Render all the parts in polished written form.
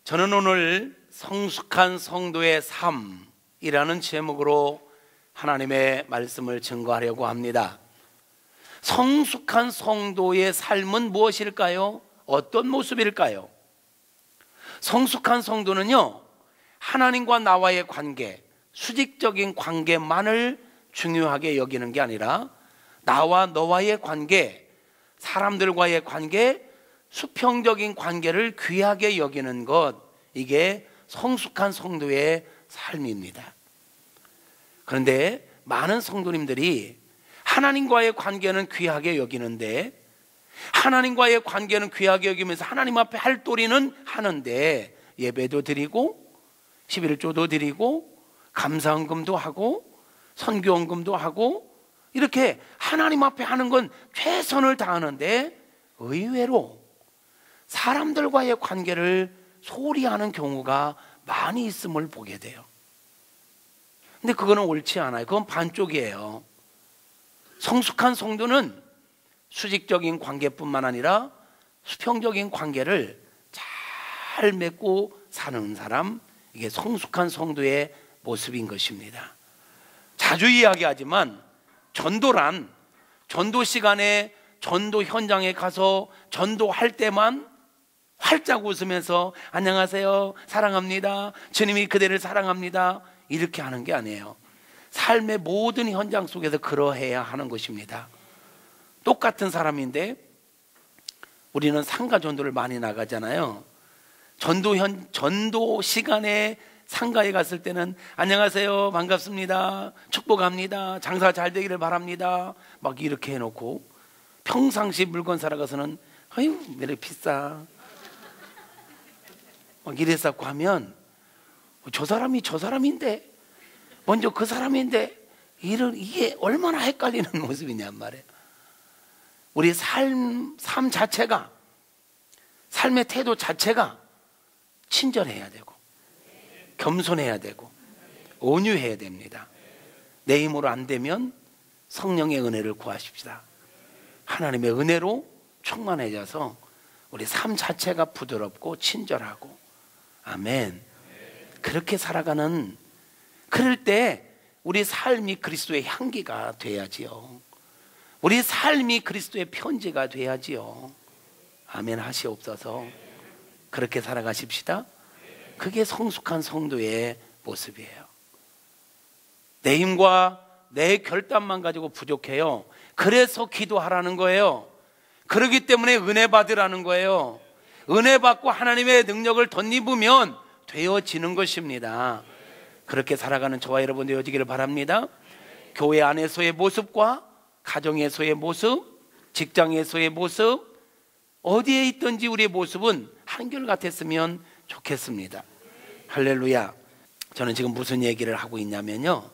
저는 오늘 성숙한 성도의 삶이라는 제목으로 하나님의 말씀을 증거하려고 합니다. 성숙한 성도의 삶은 무엇일까요? 어떤 모습일까요? 성숙한 성도는요, 하나님과 나와의 관계, 수직적인 관계만을 중요하게 여기는 게 아니라 나와 너와의 관계, 사람들과의 관계, 수평적인 관계를 귀하게 여기는 것, 이게 성숙한 성도의 삶입니다. 그런데 많은 성도님들이 하나님과의 관계는 귀하게 여기는데, 하나님과의 관계는 귀하게 여기면서 하나님 앞에 할 도리는 하는데, 예배도 드리고 11조도 드리고 감사헌금도 하고 선교헌금도 하고 이렇게 하나님 앞에 하는 건 최선을 다하는데, 의외로 사람들과의 관계를 소홀히 하는 경우가 많이 있음을 보게 돼요. 근데 그거는 옳지 않아요. 그건 반쪽이에요. 성숙한 성도는 수직적인 관계뿐만 아니라 수평적인 관계를 잘 맺고 사는 사람, 이게 성숙한 성도의 모습인 것입니다. 자주 이야기하지만 전도란, 전도 시간에 전도 현장에 가서 전도할 때만 활짝 웃으면서 안녕하세요, 사랑합니다, 주님이 그대를 사랑합니다, 이렇게 하는 게 아니에요. 삶의 모든 현장 속에서 그러해야 하는 것입니다. 똑같은 사람인데 우리는 상가 전도를 많이 나가잖아요. 전도 시간에 상가에 갔을 때는 안녕하세요, 반갑습니다, 축복합니다, 장사 잘 되기를 바랍니다, 막 이렇게 해놓고, 평상시 물건 사러 가서는 아유 왜 이렇게 비싸 막 이랬었고 하면, 저 사람이 저 사람인데, 먼저 그 사람인데, 이게 얼마나 헷갈리는 모습이냔 말이에요. 우리 삶 자체가, 삶의 태도 자체가 친절해야 되고 겸손해야 되고 온유해야 됩니다. 내 힘으로 안 되면 성령의 은혜를 구하십시다. 하나님의 은혜로 충만해져서 우리 삶 자체가 부드럽고 친절하고, 아멘. 그렇게 살아가는, 그럴 때 우리 삶이 그리스도의 향기가 돼야지요. 우리 삶이 그리스도의 편지가 돼야지요. 아멘 하시옵소서. 그렇게 살아가십시다. 그게 성숙한 성도의 모습이에요. 내 힘과 내 결단만 가지고 부족해요. 그래서 기도하라는 거예요. 그렇기 때문에 은혜 받으라는 거예요. 은혜 받고 하나님의 능력을 덧입으면 되어지는 것입니다. 그렇게 살아가는 저와 여러분 되어지기를 바랍니다. 교회 안에서의 모습과 가정에서의 모습, 직장에서의 모습, 어디에 있든지 우리의 모습은 한결같았으면 좋겠습니다. 할렐루야. 저는 지금 무슨 얘기를 하고 있냐면요,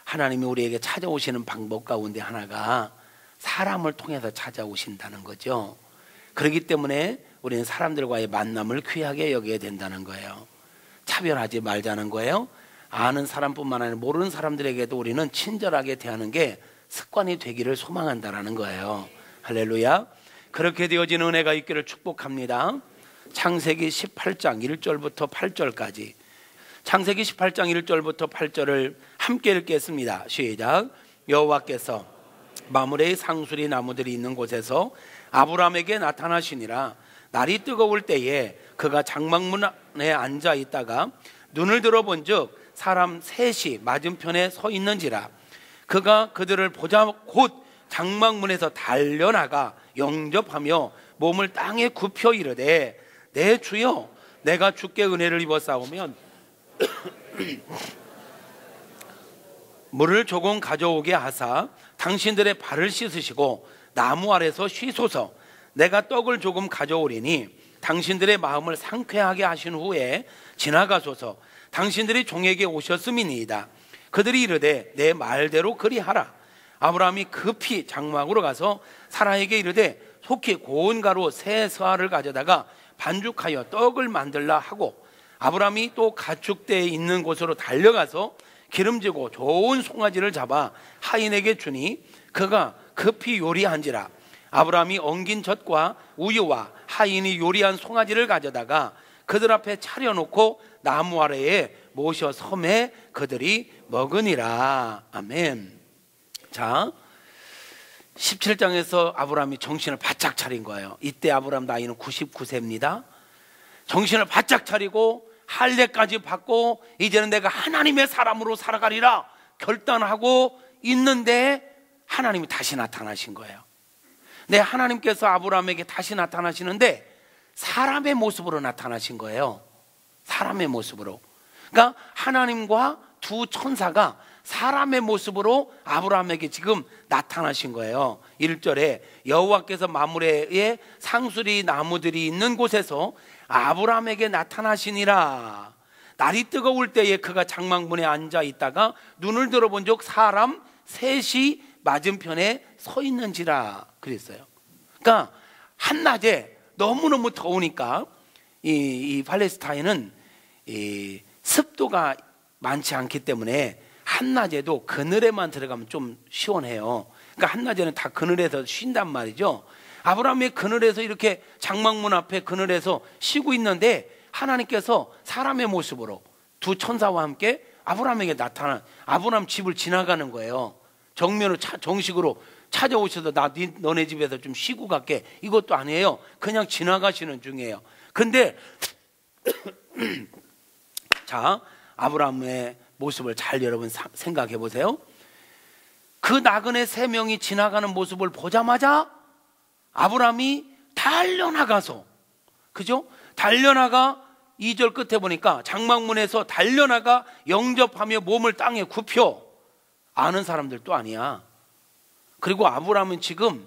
하나님이 우리에게 찾아오시는 방법 가운데 하나가 사람을 통해서 찾아오신다는 거죠. 그렇기 때문에 우리는 사람들과의 만남을 귀하게 여겨야 된다는 거예요. 차별하지 말자는 거예요. 아는 사람뿐만 아니라 모르는 사람들에게도 우리는 친절하게 대하는 게 습관이 되기를 소망한다는 거예요. 할렐루야. 그렇게 되어지는 은혜가 있기를 축복합니다. 창세기 18장 1절부터 8절까지, 창세기 18장 1절부터 8절을 함께 읽겠습니다. 시작. 여호와께서 마므레의 상수리 나무들이 있는 곳에서 아브라함에게 나타나시니라. 날이 뜨거울 때에 그가 장막문 안에 앉아 있다가 눈을 들어본 즉 사람 셋이 맞은편에 서 있는지라. 그가 그들을 보자 곧 장막문에서 달려나가 영접하며 몸을 땅에 굽혀 이르되, 내 주여, 내가 주께 은혜를 입어 싸우면 물을 조금 가져오게 하사 당신들의 발을 씻으시고 나무 아래서 쉬소서. 내가 떡을 조금 가져오리니 당신들의 마음을 상쾌하게 하신 후에 지나가소서. 당신들이 종에게 오셨음이니이다. 그들이 이르되 내 말대로 그리하라. 아브라함이 급히 장막으로 가서 사라에게 이르되 속히 고운 가루 세 서알을 가져다가 반죽하여 떡을 만들라 하고, 아브라함이 또 가축대에 있는 곳으로 달려가서 기름지고 좋은 송아지를 잡아 하인에게 주니 그가 급히 요리한지라. 아브라함이 엉긴 젖과 우유와 하인이 요리한 송아지를 가져다가 그들 앞에 차려놓고 나무 아래에 모셔 섬에 그들이 먹으니라. 아멘. 자, 17장에서 아브라함이 정신을 바짝 차린 거예요. 이때 아브라함 나이는 99세입니다. 정신을 바짝 차리고 할례까지 받고 이제는 내가 하나님의 사람으로 살아가리라 결단하고 있는데 하나님이 다시 나타나신 거예요. 네, 하나님께서 아브라함에게 다시 나타나시는데 사람의 모습으로 나타나신 거예요. 사람의 모습으로. 그러니까 하나님과 두 천사가 사람의 모습으로 아브라함에게 지금 나타나신 거예요. 1절에 여호와께서 마므레에 상수리 나무들이 있는 곳에서 아브라함에게 나타나시니라. 날이 뜨거울 때에 그가 장막문에 앉아 있다가 눈을 들어본 적 사람 셋이 맞은편에 서 있는지라 그랬어요. 그러니까 한낮에 너무너무 더우니까 이 팔레스타인은 이 습도가 많지 않기 때문에 한낮에도 그늘에만 들어가면 좀 시원해요. 그러니까 한낮에는 다 그늘에서 쉰단 말이죠. 아브라함이 그늘에서 이렇게 장막문 앞에 그늘에서 쉬고 있는데 하나님께서 사람의 모습으로 두 천사와 함께 아브라함에게 나타난 아브라함 집을 지나가는 거예요. 정면으로 정식으로 찾아오셔서 너네 집에서 좀 쉬고 갈게. 이것도 아니에요. 그냥 지나가시는 중이에요. 근데 자, 아브라함의 모습을 잘 여러분 생각해 보세요. 그 나그네 세 명이 지나가는 모습을 보자마자 아브라함이 달려나가서, 그죠? 달려나가 2절 끝에 보니까 장막문에서 달려나가 영접하며 몸을 땅에 굽혀. 아는 사람들도 아니야. 그리고 아브라함은 지금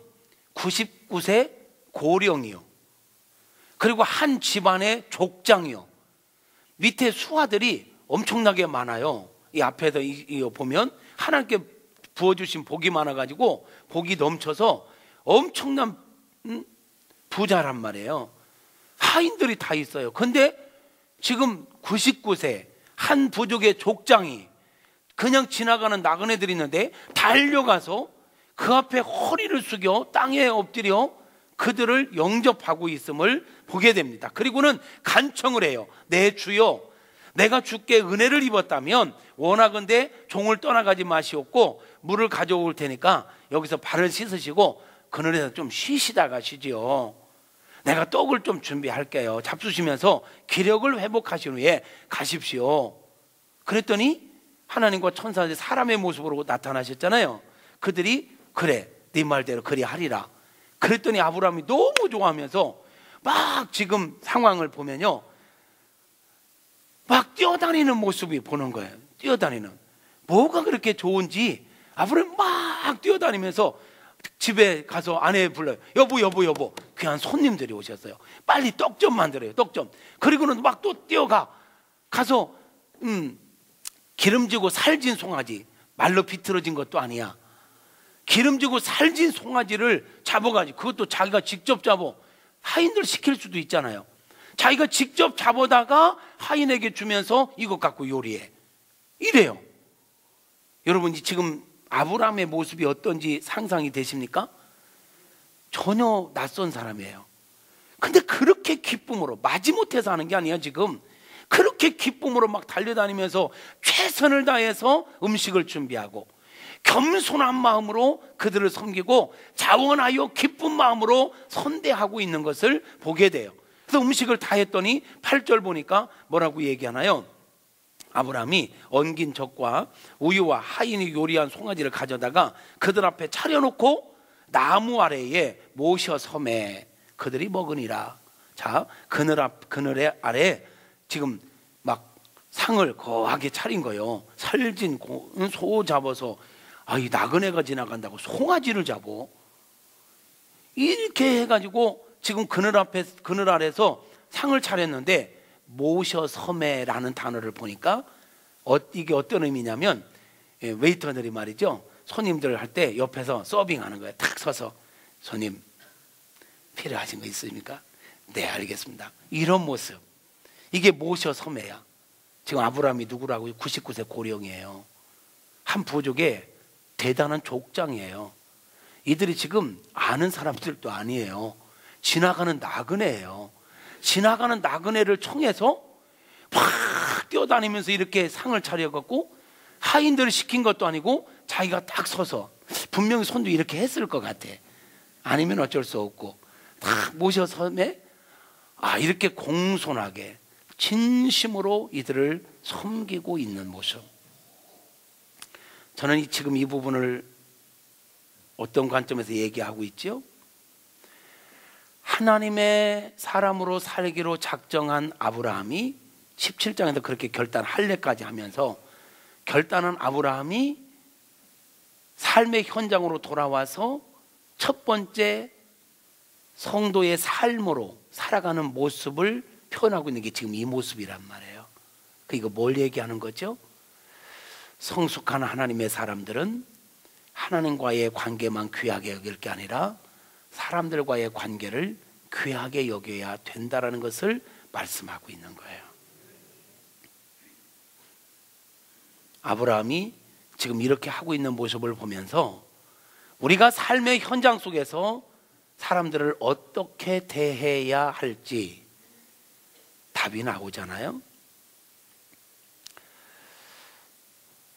99세 고령이요. 그리고 한 집안의 족장이요. 밑에 수하들이 엄청나게 많아요. 이 앞에서 보면 하나님께 부어주신 복이 많아가지고 복이 넘쳐서 엄청난 부자란 말이에요. 하인들이 다 있어요. 근데 지금 99세 한 부족의 족장이 그냥 지나가는 나그네들이 있는데 달려가서 그 앞에 허리를 숙여 땅에 엎드려 그들을 영접하고 있음을 보게 됩니다. 그리고는 간청을 해요. 내 주여, 내가 주께 은혜를 입었다면 원하건대 종을 떠나가지 마시옵고 물을 가져올 테니까 여기서 발을 씻으시고 그늘에서 좀 쉬시다 가시지요. 내가 떡을 좀 준비할게요. 잡수시면서 기력을 회복하신 후에 가십시오. 그랬더니 하나님과 천사들이 사람의 모습으로 나타나셨잖아요. 그들이 그래, 네 말대로 그리 하리라. 그랬더니 아브라함이 너무 좋아하면서 막 지금 상황을 보면요, 막 뛰어다니는 모습이 보는 거예요. 뛰어다니는. 뭐가 그렇게 좋은지 아브라함이 막 뛰어다니면서 집에 가서 아내 불러요. 여보. 귀한 손님들이 오셨어요. 빨리 떡 좀 만들어요. 떡 좀. 그리고는 막 또 뛰어가. 가서 기름지고 살진 송아지, 말로 비틀어진 것도 아니야. 기름지고 살진 송아지를 잡아가지고, 그것도 자기가 직접 잡아. 하인들 시킬 수도 있잖아요. 자기가 직접 잡아다가 하인에게 주면서 이것 갖고 요리해. 이래요. 여러분, 지금 아브라함의 모습이 어떤지 상상이 되십니까? 전혀 낯선 사람이에요. 근데 그렇게 기쁨으로, 마지못해서 하는 게 아니야. 지금 그렇게 기쁨으로 막 달려다니면서 최선을 다해서 음식을 준비하고 겸손한 마음으로 그들을 섬기고 자원하여 기쁜 마음으로 선대하고 있는 것을 보게 돼요. 그래서 음식을 다 했더니 8절 보니까 뭐라고 얘기하나요? 아브라함이 엉긴 젖과 우유와 하인이 요리한 송아지를 가져다가 그들 앞에 차려놓고 나무 아래에 모셔 섬에 그들이 먹으니라. 자, 그늘 아래 지금 막 상을 거하게 차린 거예요. 살진 소 잡아서, 이 나그네가 지나간다고 송아지를 잡어. 이렇게 해가지고 지금 그늘 아래서 상을 차렸는데, 모셔 섬에라는 단어를 보니까 이게 어떤 의미냐면, 웨이터들이 말이죠, 손님들 할 때 옆에서 서빙하는 거예요. 탁 서서, 손님 필요하신 거 있습니까? 네, 알겠습니다. 이런 모습, 이게 모셔 섬에야. 지금 아브라함이 누구라고요? 99세 고령이에요. 한 부족의 대단한 족장이에요. 이들이 지금 아는 사람들도 아니에요. 지나가는 나그네예요. 지나가는 나그네를 총해서 팍 뛰어다니면서 이렇게 상을 차려갖고 하인들을 시킨 것도 아니고 자기가 딱 서서 분명히 손도 이렇게 했을 것 같아. 아니면 어쩔 수 없고 딱 모셔서 이렇게 공손하게 진심으로 이들을 섬기고 있는 모습. 저는 지금 이 부분을 어떤 관점에서 얘기하고 있죠? 하나님의 사람으로 살기로 작정한 아브라함이 17장에서 그렇게 결단 할례까지 하면서 결단한 아브라함이 삶의 현장으로 돌아와서 첫 번째 성도의 삶으로 살아가는 모습을 표현하고 있는 게 지금 이 모습이란 말이에요. 이거 뭘 얘기하는 거죠? 성숙한 하나님의 사람들은 하나님과의 관계만 귀하게 여길 게 아니라 사람들과의 관계를 귀하게 여겨야 된다라는 것을 말씀하고 있는 거예요. 아브라함이 지금 이렇게 하고 있는 모습을 보면서 우리가 삶의 현장 속에서 사람들을 어떻게 대해야 할지 답이 나오잖아요.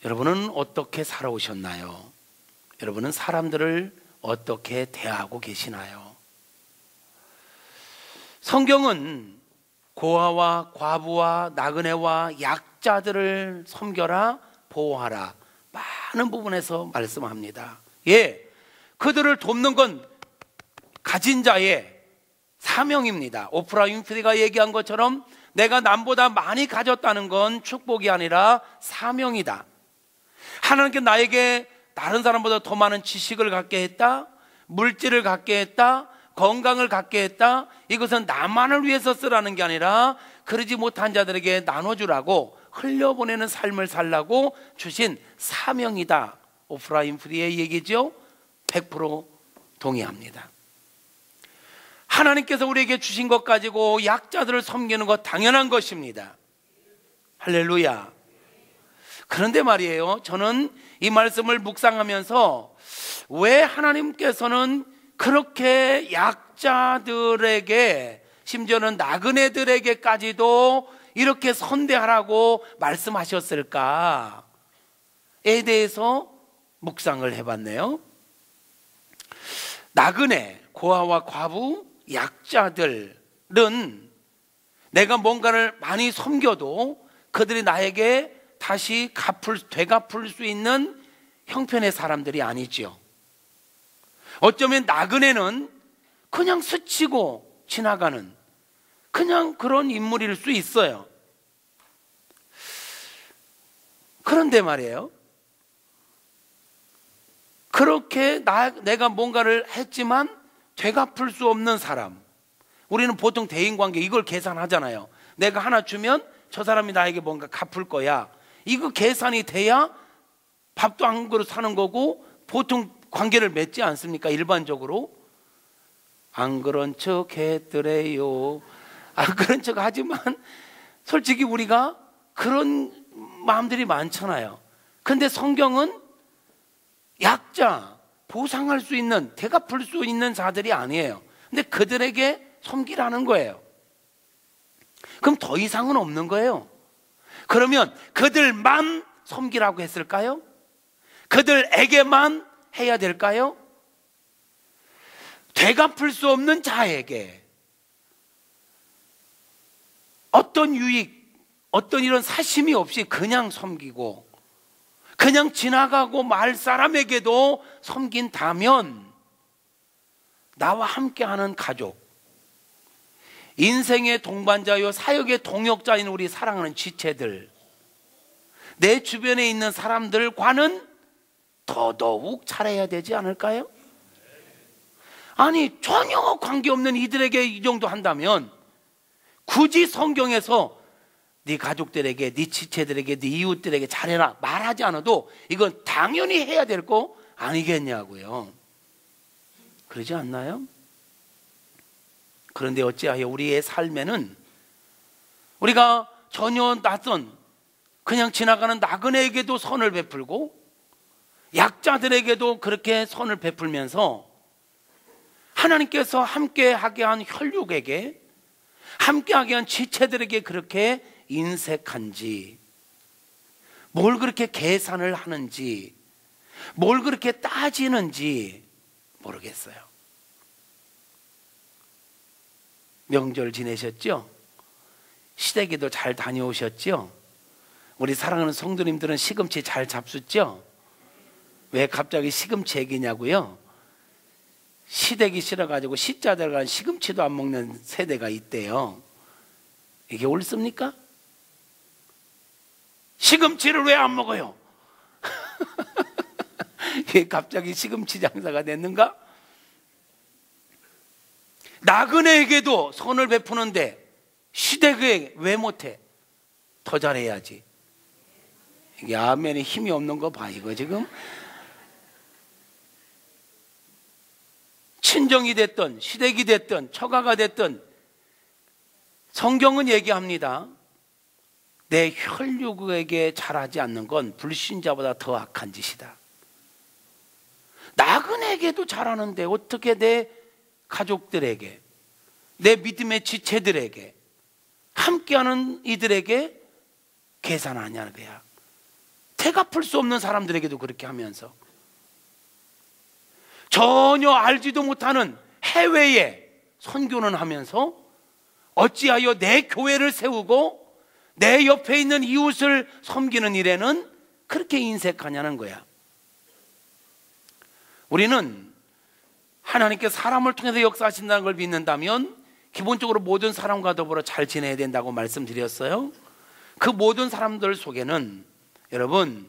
여러분은 어떻게 살아오셨나요? 여러분은 사람들을 어떻게 대하고 계시나요? 성경은 고아와 과부와 나그네와 약자들을 섬겨라, 보호하라, 많은 부분에서 말씀합니다. 그들을 돕는 건 가진 자의 사명입니다. 오프라 윈프리가 얘기한 것처럼 내가 남보다 많이 가졌다는 건 축복이 아니라 사명이다. 하나님께 나에게 다른 사람보다 더 많은 지식을 갖게 했다, 물질을 갖게 했다, 건강을 갖게 했다. 이것은 나만을 위해서 쓰라는 게 아니라 그러지 못한 자들에게 나눠주라고, 흘려보내는 삶을 살라고 주신 사명이다. 오프라 윈프리의 얘기죠. 100% 동의합니다. 하나님께서 우리에게 주신 것 가지고 약자들을 섬기는 것 당연한 것입니다. 할렐루야. 그런데 말이에요, 저는 이 말씀을 묵상하면서 왜 하나님께서는 그렇게 약자들에게, 심지어는 나그네들에게까지도 이렇게 선대하라고 말씀하셨을까에 대해서 묵상을 해봤네요. 나그네, 고아와 과부, 약자들은 내가 뭔가를 많이 섬겨도 그들이 나에게 다시 되갚을 수 있는 형편의 사람들이 아니죠. 어쩌면 나그네는 그냥 스치고 지나가는 그냥 그런 인물일 수 있어요. 그런데 말이에요, 그렇게 내가 뭔가를 했지만 되갚을 수 없는 사람, 우리는 보통 대인관계 이걸 계산하잖아요. 내가 하나 주면 저 사람이 나에게 뭔가 갚을 거야. 이거 계산이 돼야 밥도 한 그릇 사는 거고 보통 관계를 맺지 않습니까? 일반적으로. 안 그런 척 했더래요. 안 그런 척 하지만 솔직히 우리가 그런 마음들이 많잖아요. 근데 성경은 약자, 보상할 수 있는, 되갚을 수 있는 자들이 아니에요. 근데 그들에게 섬기라는 거예요. 그럼 더 이상은 없는 거예요. 그러면 그들만 섬기라고 했을까요? 그들에게만 해야 될까요? 되갚을 수 없는 자에게 어떤 유익, 어떤 이런 사심이 없이 그냥 섬기고 그냥 지나가고 말 사람에게도 섬긴다면 나와 함께하는 가족, 인생의 동반자요 사역의 동역자인 우리 사랑하는 지체들, 내 주변에 있는 사람들과는 더더욱 잘해야 되지 않을까요? 아니 전혀 관계없는 이들에게 이 정도 한다면 굳이 성경에서 네 가족들에게, 네 지체들에게, 네 이웃들에게 잘해라 말하지 않아도 이건 당연히 해야 될 거 아니겠냐고요. 그러지 않나요? 그런데 어찌하여 우리의 삶에는 우리가 전혀 낯선 그냥 지나가는 나그네에게도 선을 베풀고 약자들에게도 그렇게 선을 베풀면서 하나님께서 함께하게 한 혈육에게, 함께하게 한 지체들에게 그렇게 인색한지, 뭘 그렇게 계산을 하는지, 뭘 그렇게 따지는지 모르겠어요. 명절 지내셨죠? 시댁에도 잘 다녀오셨죠? 우리 사랑하는 성도님들은 시금치 잘 잡수죠? 왜 갑자기 시금치 얘기냐고요? 시댁이 싫어가지고 시자 들어간 시금치도 안 먹는 세대가 있대요. 이게 옳습니까? 시금치를 왜 안 먹어요? 이게 갑자기 시금치 장사가 됐는가? 나그네에게도 선을 베푸는데 시댁에 왜 못해? 더 잘해야지. 이게 아멘에 힘이 없는 거 봐, 이거 지금. 친정이 됐든 시댁이 됐든 처가가 됐든 성경은 얘기합니다. 내 혈육에게 잘하지 않는 건 불신자보다 더 악한 짓이다. 나그네에게도 잘하는데 어떻게 내 가족들에게, 내 믿음의 지체들에게, 함께하는 이들에게 계산하냐는 거야. 태갚을 수 없는 사람들에게도 그렇게 하면서 전혀 알지도 못하는 해외에 선교는 하면서 어찌하여 내 교회를 세우고 내 옆에 있는 이웃을 섬기는 일에는 그렇게 인색하냐는 거야. 우리는 하나님께 사람을 통해서 역사하신다는 걸 믿는다면 기본적으로 모든 사람과 더불어 잘 지내야 된다고 말씀드렸어요. 그 모든 사람들 속에는 여러분,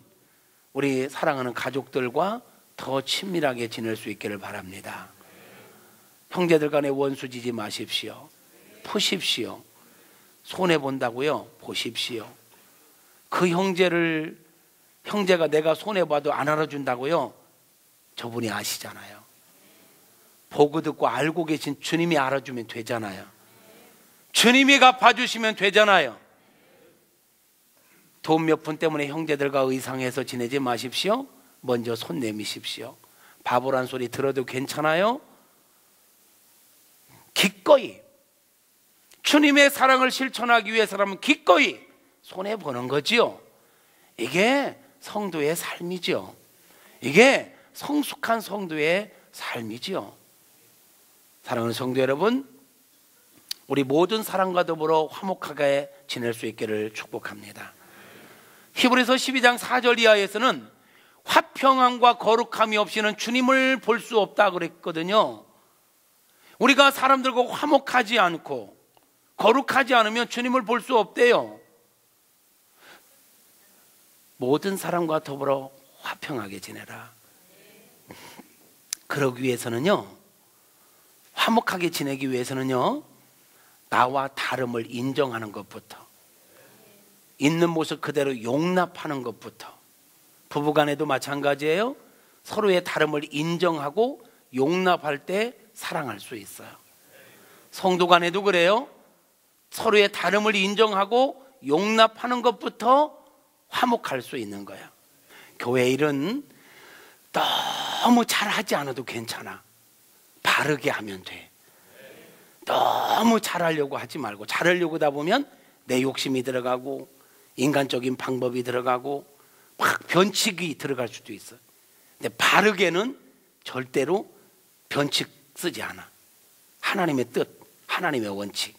우리 사랑하는 가족들과 더 친밀하게 지낼 수 있기를 바랍니다. 형제들 간에 원수 지지 마십시오. 푸십시오. 손해본다고요? 보십시오. 그 형제가 내가 손해봐도 안 알아준다고요? 저분이 아시잖아요. 보고 듣고 알고 계신 주님이 알아주면 되잖아요. 주님이 갚아주시면 되잖아요. 돈 몇 푼 때문에 형제들과 의상해서 지내지 마십시오. 먼저 손 내미십시오. 바보란 소리 들어도 괜찮아요? 기꺼이 주님의 사랑을 실천하기 위해서라면 기꺼이 손해보는 거지요. 이게 성도의 삶이죠. 이게 성숙한 성도의 삶이지요. 사랑하는 성도 여러분, 우리 모든 사람과 더불어 화목하게 지낼 수 있기를 축복합니다. 히브리서 12장 4절 이하에서는 화평함과 거룩함이 없이는 주님을 볼 수 없다 그랬거든요. 우리가 사람들과 화목하지 않고 거룩하지 않으면 주님을 볼 수 없대요. 모든 사람과 더불어 화평하게 지내라. 그러기 위해서는요, 화목하게 지내기 위해서는요, 나와 다름을 인정하는 것부터, 있는 모습 그대로 용납하는 것부터, 부부간에도 마찬가지예요. 서로의 다름을 인정하고 용납할 때 사랑할 수 있어요. 성도간에도 그래요. 서로의 다름을 인정하고 용납하는 것부터 화목할 수 있는 거야. 교회 일은 너무 잘하지 않아도 괜찮아. 바르게 하면 돼. 너무 잘하려고 하지 말고, 잘하려고 하다 보면 내 욕심이 들어가고 인간적인 방법이 들어가고 막 변칙이 들어갈 수도 있어. 근데 바르게는 절대로 변칙 쓰지 않아. 하나님의 뜻, 하나님의 원칙.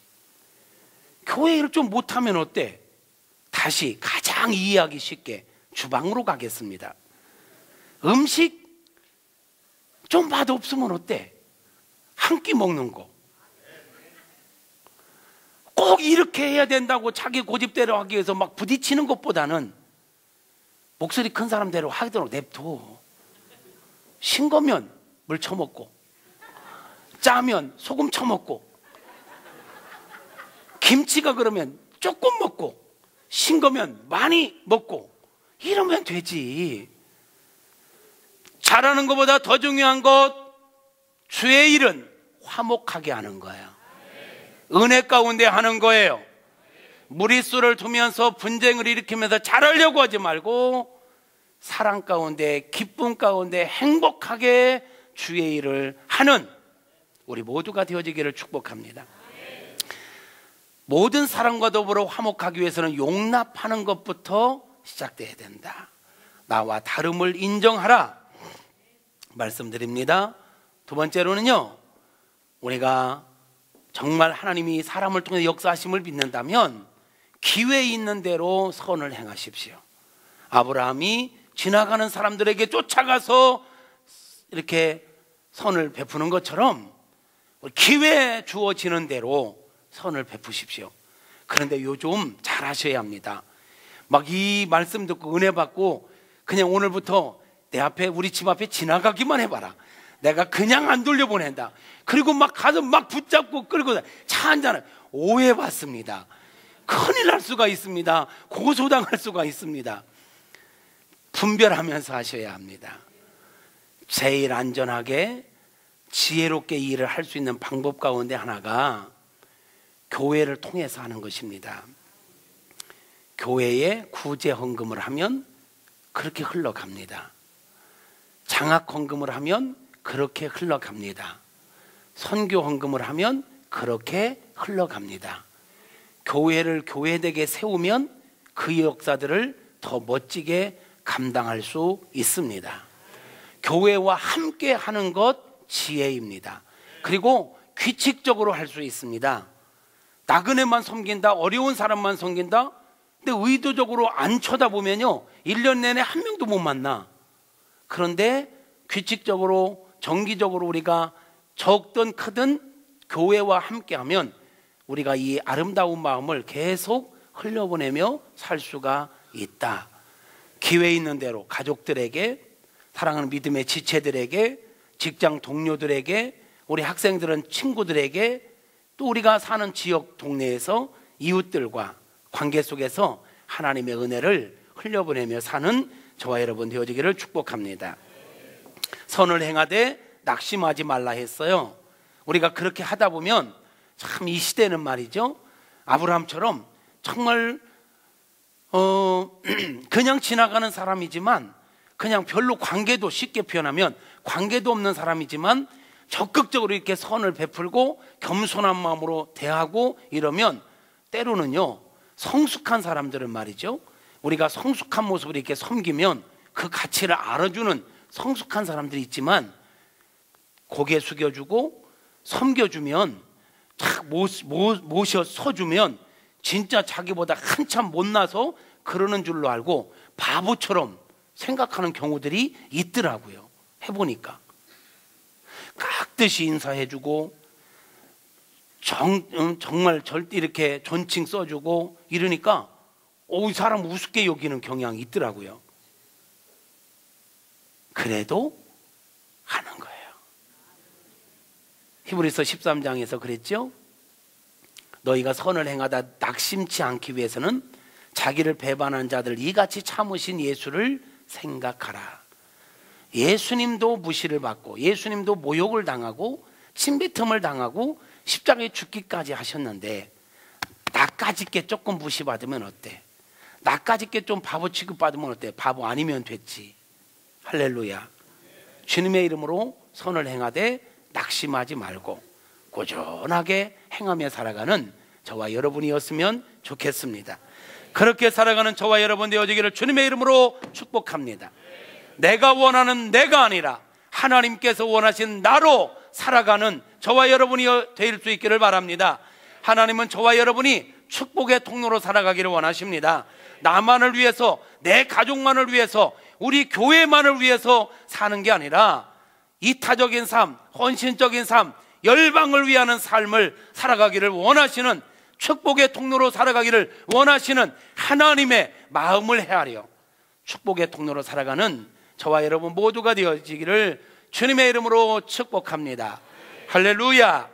교회 일을 좀 못하면 어때? 다시 가장 이해하기 쉽게 주방으로 가겠습니다. 음식 좀 맛없으면 어때? 한 끼 먹는 거. 꼭 이렇게 해야 된다고 자기 고집대로 하기 위해서 막 부딪히는 것보다는 목소리 큰 사람대로 하도록 냅둬. 싱거면 물 쳐먹고, 짜면 소금 쳐먹고, 김치가 그러면 조금 먹고, 싱거면 많이 먹고, 이러면 되지. 잘하는 것보다 더 중요한 것, 주의 일은 화목하게 하는 거예요. 은혜 가운데 하는 거예요. 무리수를 두면서 분쟁을 일으키면서 잘하려고 하지 말고 사랑 가운데, 기쁨 가운데 행복하게 주의 일을 하는 우리 모두가 되어지기를 축복합니다. 모든 사람과 더불어 화목하기 위해서는 용납하는 것부터 시작돼야 된다. 나와 다름을 인정하라 말씀드립니다. 두 번째로는요, 우리가 정말 하나님이 사람을 통해 역사하심을 믿는다면 기회 있는 대로 선을 행하십시오. 아브라함이 지나가는 사람들에게 쫓아가서 이렇게 선을 베푸는 것처럼 기회 주어지는 대로 선을 베푸십시오. 그런데 요즘 잘 하셔야 합니다. 막 이 말씀 듣고 은혜 받고 그냥 오늘부터 내 앞에, 우리 집 앞에 지나가기만 해봐라. 내가 그냥 안 돌려보낸다. 그리고 막 가서 막 붙잡고 끌고 차 한잔을 오해받습니다. 큰일 날 수가 있습니다. 고소당할 수가 있습니다. 분별하면서 하셔야 합니다. 제일 안전하게 지혜롭게 일을 할 수 있는 방법 가운데 하나가 교회를 통해서 하는 것입니다. 교회에 구제 헌금을 하면 그렇게 흘러갑니다. 장학 헌금을 하면 그렇게 흘러갑니다. 선교 헌금을 하면 그렇게 흘러갑니다. 교회를 교회되게 세우면 그 역사들을 더 멋지게 감당할 수 있습니다. 교회와 함께 하는 것 지혜입니다. 그리고 규칙적으로 할 수 있습니다. 나그네만 섬긴다, 어려운 사람만 섬긴다. 근데 의도적으로 안 쳐다보면요 1년 내내 한 명도 못 만나. 그런데 규칙적으로 정기적으로 우리가 적든 크든 교회와 함께하면 우리가 이 아름다운 마음을 계속 흘려보내며 살 수가 있다. 기회 있는 대로 가족들에게, 사랑하는 믿음의 지체들에게, 직장 동료들에게, 우리 학생들은 친구들에게, 또 우리가 사는 지역 동네에서 이웃들과 관계 속에서 하나님의 은혜를 흘려보내며 사는 저와 여러분 되어지기를 축복합니다. 선을 행하되 낙심하지 말라 했어요. 우리가 그렇게 하다 보면 참 이 시대는 말이죠, 아브라함처럼 정말 그냥 지나가는 사람이지만, 그냥 별로 관계도, 쉽게 표현하면 관계도 없는 사람이지만 적극적으로 이렇게 선을 베풀고 겸손한 마음으로 대하고 이러면 때로는요 성숙한 사람들은 말이죠, 우리가 성숙한 모습으로 이렇게 섬기면 그 가치를 알아주는 성숙한 사람들이 있지만, 고개 숙여주고 섬겨주면, 탁 모셔 서주면 진짜 자기보다 한참 못나서 그러는 줄로 알고 바보처럼 생각하는 경우들이 있더라고요. 해보니까 깍듯이 인사해주고 정말 절대 이렇게 존칭 써주고 이러니까 이 사람 우습게 여기는 경향이 있더라고요. 그래도 하는 거예요. 히브리서 13장에서 그랬죠. 너희가 선을 행하다 낙심치 않기 위해서는 자기를 배반한 자들 이같이 참으신 예수를 생각하라. 예수님도 무시를 받고 예수님도 모욕을 당하고 침뱉음을 당하고 십자가에 죽기까지 하셨는데, 나까짓 게 조금 무시받으면 어때? 나까짓 게 좀 바보 취급받으면 어때? 바보 아니면 됐지. 할렐루야. 주님의 이름으로 선을 행하되 낙심하지 말고 꾸준하게 행하며 살아가는 저와 여러분이었으면 좋겠습니다. 그렇게 살아가는 저와 여러분 되어지기를 주님의 이름으로 축복합니다. 내가 원하는 내가 아니라 하나님께서 원하신 나로 살아가는 저와 여러분이 될 수 있기를 바랍니다. 하나님은 저와 여러분이 축복의 통로로 살아가기를 원하십니다. 나만을 위해서, 내 가족만을 위해서, 우리 교회만을 위해서 사는 게 아니라 이타적인 삶, 헌신적인 삶, 열방을 위하는 삶을 살아가기를 원하시는, 축복의 통로로 살아가기를 원하시는 하나님의 마음을 헤아려 축복의 통로로 살아가는 저와 여러분 모두가 되어지기를 주님의 이름으로 축복합니다. 할렐루야.